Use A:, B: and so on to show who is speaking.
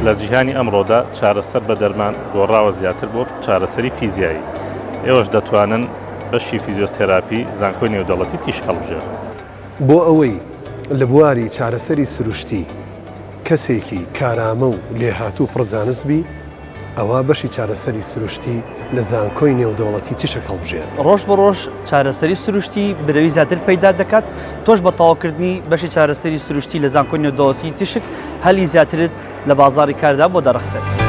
A: لە جیهانی ئەمڕۆدا چارەسەر بە دەرمان گۆڕاوە زیاتر بۆ چارەسەری فیزیایی. ئێوەش دەتوانن بەشی فیزیۆتێراپی زانکۆی نێودەوڵەتی تیشک هەڵبژێن.
B: بۆ ئەوەی لە بواری چارەسەری سروشتی کەسێکی کارامە و لێهاتوو پڕزانست ئەوە بەشی چارەسەری سروشتی لە زانکۆی نێودەوڵەتی تیشک هەڵبژێن.
C: ڕۆژ بە ڕۆژ چارەسەری سروشتی برەوی زیاتر پەیدا دەکات. تۆش بە تەواوکردنی بەشی چارەسەری سروشتی لە زانکۆی نێودەوڵەتی تیشک هەلی زیاترت لە بازاڕی کاردا بۆ دەرەخسێت.